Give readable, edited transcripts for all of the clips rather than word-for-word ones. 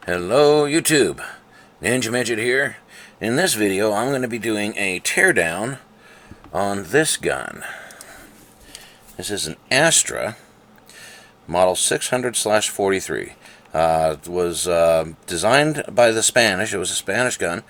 Hello YouTube, Ninja Midget here. In this video I'm going to be doing a teardown on this gun. This is an Astra model 600/43. It was designed by the Spanish. It was a Spanish gun.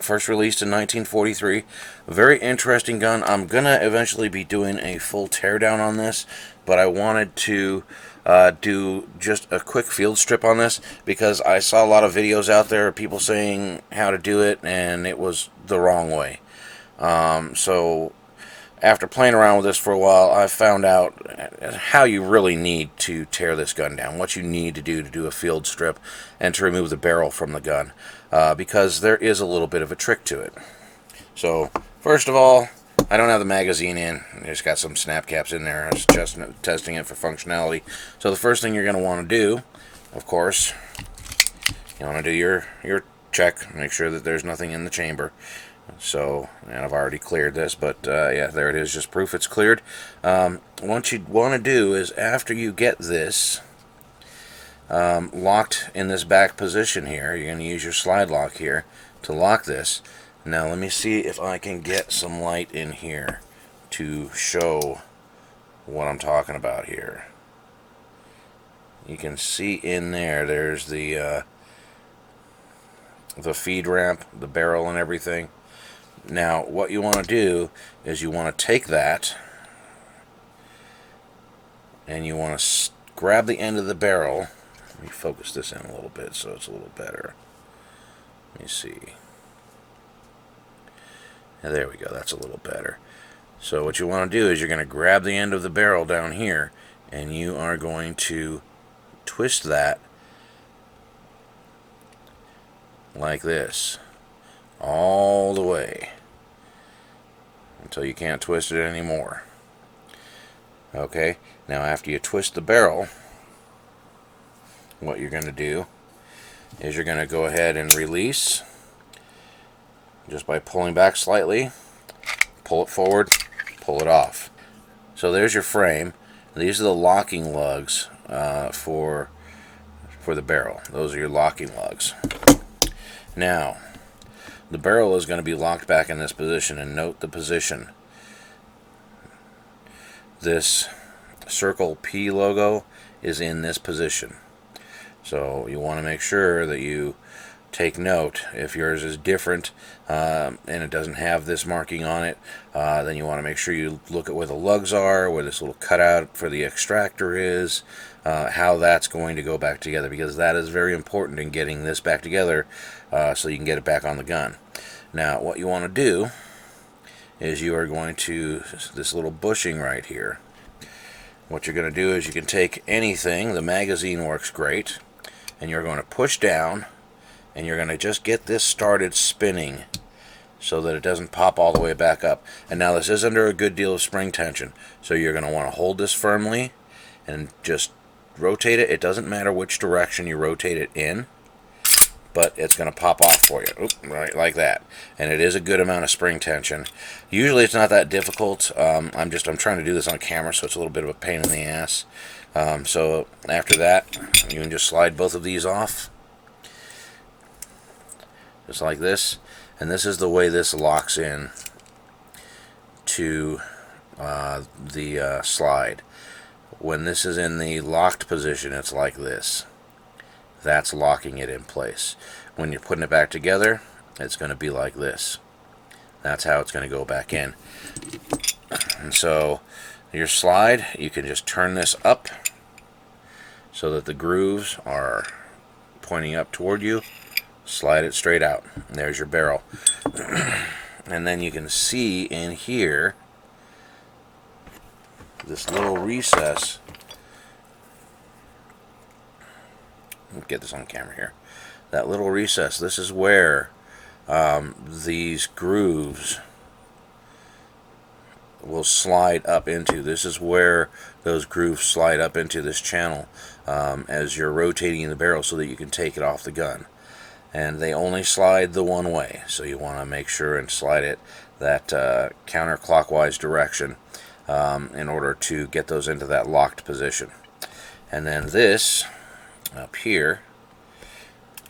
First released in 1943. A very interesting gun. I'm going to eventually be doing a full teardown on this, but I wanted to do just a quick field strip on this because I saw a lot of videos out there of people saying how to do it, and it was the wrong way. So after playing around with this for a while, I found out how you really need to tear this gun down, what you need to do a field strip and to remove the barrel from the gun, because there is a little bit of a trick to it. So first of all, I don't have the magazine in. I just got some snap caps in there. I was just testing it for functionality. So the first thing you're going to want to do, of course, you want to do your check, make sure that there's nothing in the chamber. So, and I've already cleared this, but yeah, there it is, just proof it's cleared. What you'd want to do is, after you get this locked in this back position here, you're going to use your slide lock here to lock this. Now let me see if I can get some light in here to show what I'm talking about here. You can see in there, there's the feed ramp, the barrel and everything. Now what you want to do is you want to take that and you want to grab the end of the barrel. Let me focus this in a little bit so it's a little better. Let me see. There we go, that's a little better. So what you want to do is you're going to grab the end of the barrel down here and you are going to twist that like this all the way until you can't twist it anymore. Okay, now after you twist the barrel, what you're going to do is you're going to go ahead and release just by pulling back slightly. Pull it forward, pull it off. So there's your frame. These are the locking lugs for the barrel. Those are your locking lugs. Now the barrel is going to be locked back in this position, and note the position. This circle P logo is in this position. So you want to make sure that you take note. If yours is different and it doesn't have this marking on it, then you want to make sure you look at where the lugs are, where this little cutout for the extractor is, how that's going to go back together, because that is very important in getting this back together so you can get it back on the gun. Now what you want to do is you are going to, this little bushing right here, what you're going to do is you can take anything, the magazine works great, and you're going to push down and you're going to just get this started spinning so that it doesn't pop all the way back up. And now this is under a good deal of spring tension, so you're going to want to hold this firmly and just rotate it. It doesn't matter which direction you rotate it in, but it's going to pop off for you. Oop, right like that. And it is a good amount of spring tension. Usually it's not that difficult. I'm trying to do this on camera, so it's a little bit of a pain in the ass. So after that, you can just slide both of these off, just like this. And this is the way this locks in to the slide. When this is in the locked position, it's like this. That's locking it in place. When you're putting it back together, it's going to be like this. That's how it's going to go back in. And so your slide, you can just turn this up so that the grooves are pointing up toward you. Slide it straight out. And there's your barrel. And then you can see in here this little recess. Get this on camera here. That little recess, this is where these grooves will slide up into. This is where those grooves slide up into this channel as you're rotating the barrel so that you can take it off the gun. And they only slide the one way, so you want to make sure and slide it that counterclockwise direction in order to get those into that locked position. And then this up here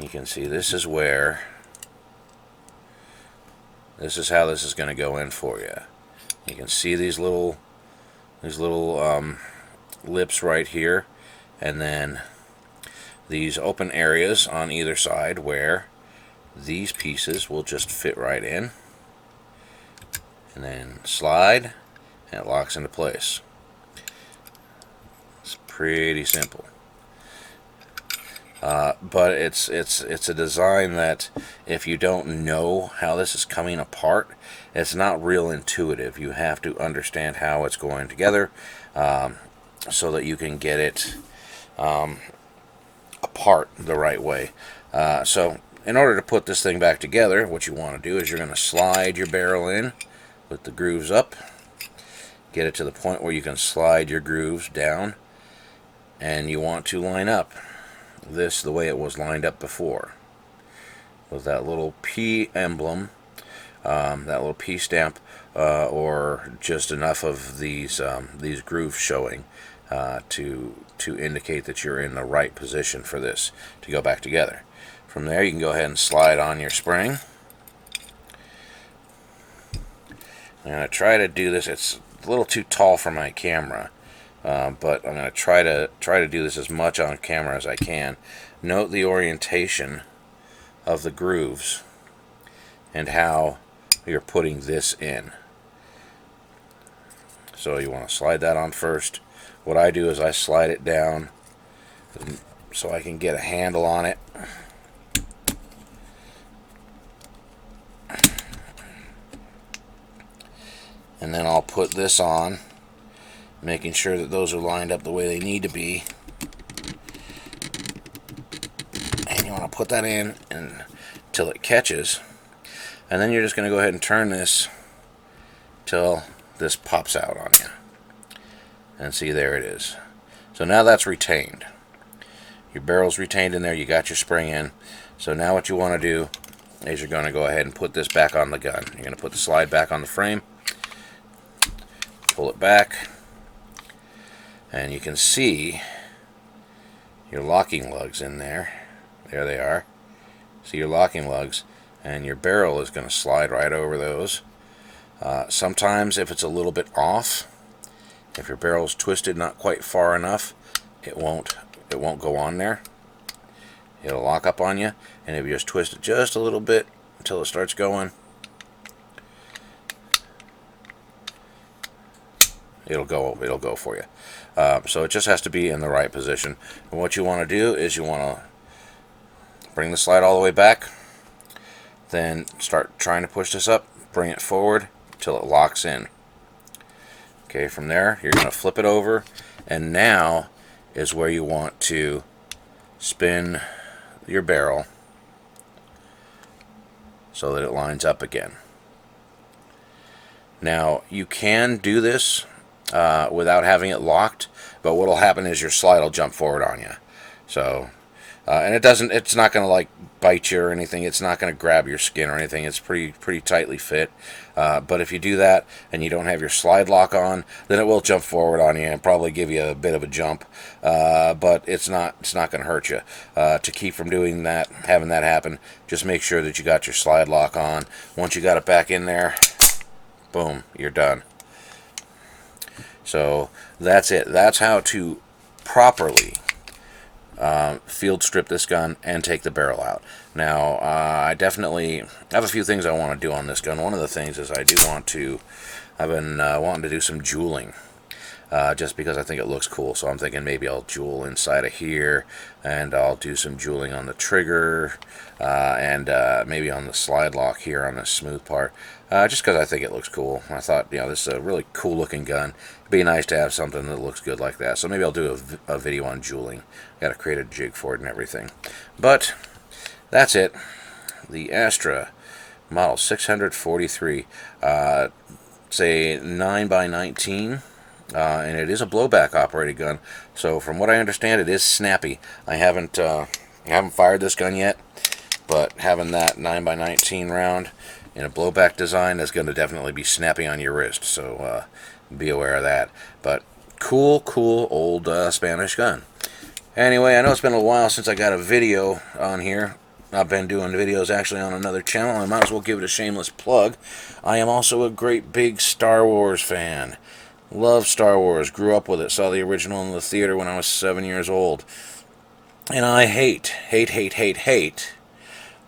You can see this is where, this is how this is going to go in for you. You can see these little lips right here, and then these open areas on either side where these pieces will just fit right in, and then slide, and it locks into place. It's pretty simple. But it's a design that if you don't know how this is coming apart, it's not real intuitive. You have to understand how it's going together so that you can get it apart the right way. So in order to put this thing back together, what you want to do is you're going to slide your barrel in with the grooves up, get it to the point where you can slide your grooves down, and you want to line up this the way it was lined up before, with that little P emblem, that little P stamp, or just enough of these grooves showing to indicate that you're in the right position for this to go back together. From there, you can go ahead and slide on your spring. I'm going to try to do this. It's a little too tall for my camera. But I'm going to try to do this as much on camera as I can. Note the orientation of the grooves and how you're putting this in. So you want to slide that on first. What I do is I slide it down so I can get a handle on it. And then I'll put this on, making sure that those are lined up the way they need to be. And you want to put that in until it catches. And then you're just going to go ahead and turn this till this pops out on you. And see, there it is. So now that's retained. Your barrel's retained in there. You got your spring in. So now what you want to do is you're going to go ahead and put this back on the gun. You're going to put the slide back on the frame. Pull it back. And you can see your locking lugs in there. There they are. See your locking lugs, and your barrel is going to slide right over those. Sometimes if it's a little bit off, if your barrel is twisted not quite far enough, it won't go on there. It'll lock up on you, and if you just twist it just a little bit until it starts going, it'll go for you. So it just has to be in the right position. And what you want to do is you want to bring the slide all the way back, then start trying to push this up, bring it forward till it locks in. Okay, from there you're going to flip it over, and now is where you want to spin your barrel so that it lines up again. Now you can do this without having it locked, but what will happen is your slide will jump forward on you. So and it's not going to like bite you or anything. It's not going to grab your skin or anything. It's pretty tightly fit. But if you do that and you don't have your slide lock on, then it will jump forward on you and probably give you a bit of a jump. But it's not going to hurt you. To keep from doing that, having that happen, just make sure that you got your slide lock on. Once you got it back in there, boom, you're done. So that's it. That's how to properly field strip this gun and take the barrel out. Now I definitely have a few things I want to do on this gun. One of the things is I've been wanting to do some jeweling, just because I think it looks cool. So I'm thinking maybe I'll jewel inside of here, and I'll do some jeweling on the trigger, and maybe on the slide lock here on the smooth part, just because I think it looks cool. I thought, this is a really cool looking gun. It'd be nice to have something that looks good like that. So maybe I'll do a video on jeweling. Got to create a jig for it and everything. But that's it. The Astra model 643. It's a 9x19. And it is a blowback operated gun. So from what I understand, it is snappy. I haven't fired this gun yet, but having that 9x19 round in a blowback design is going to definitely be snappy on your wrist. So be aware of that. But cool old Spanish gun. Anyway, I know it's been a while since I got a video on here. I've been doing videos actually on another channel. I might as well give it a shameless plug. I am also a great big Star Wars fan. Love Star Wars. Grew up with it. Saw the original in the theater when I was 7 years old. And I hate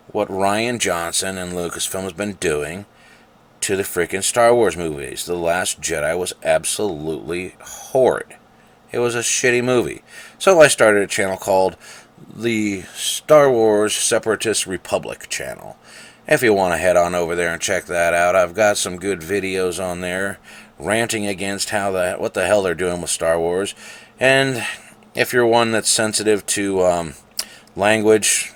what Rian Johnson and Lucasfilm has been doing to the freaking Star Wars movies. The Last Jedi was absolutely horrid. It was a shitty movie. So I started a channel called the Star Wars Separatist Republic channel. If you want to head on over there and check that out, I've got some good videos on there ranting against what the hell they're doing with Star Wars. And if you're one that's sensitive to language,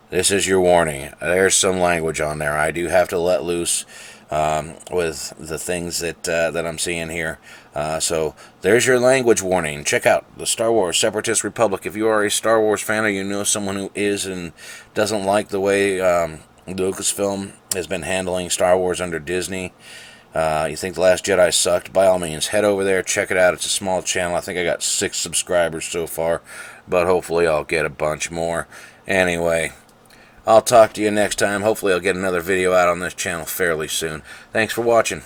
this is your warning. There's some language on there. I do have to let loose with the things that I'm seeing here. So there's your language warning. Check out the Star Wars Separatist Republic. If you are a Star Wars fan or you know someone who is and doesn't like the way Lucasfilm has been handling Star Wars under Disney, you think The Last Jedi sucked, by all means, head over there, check it out. It's a small channel. I think I got 6 subscribers so far, but hopefully I'll get a bunch more. Anyway, I'll talk to you next time. Hopefully I'll get another video out on this channel fairly soon. Thanks for watching.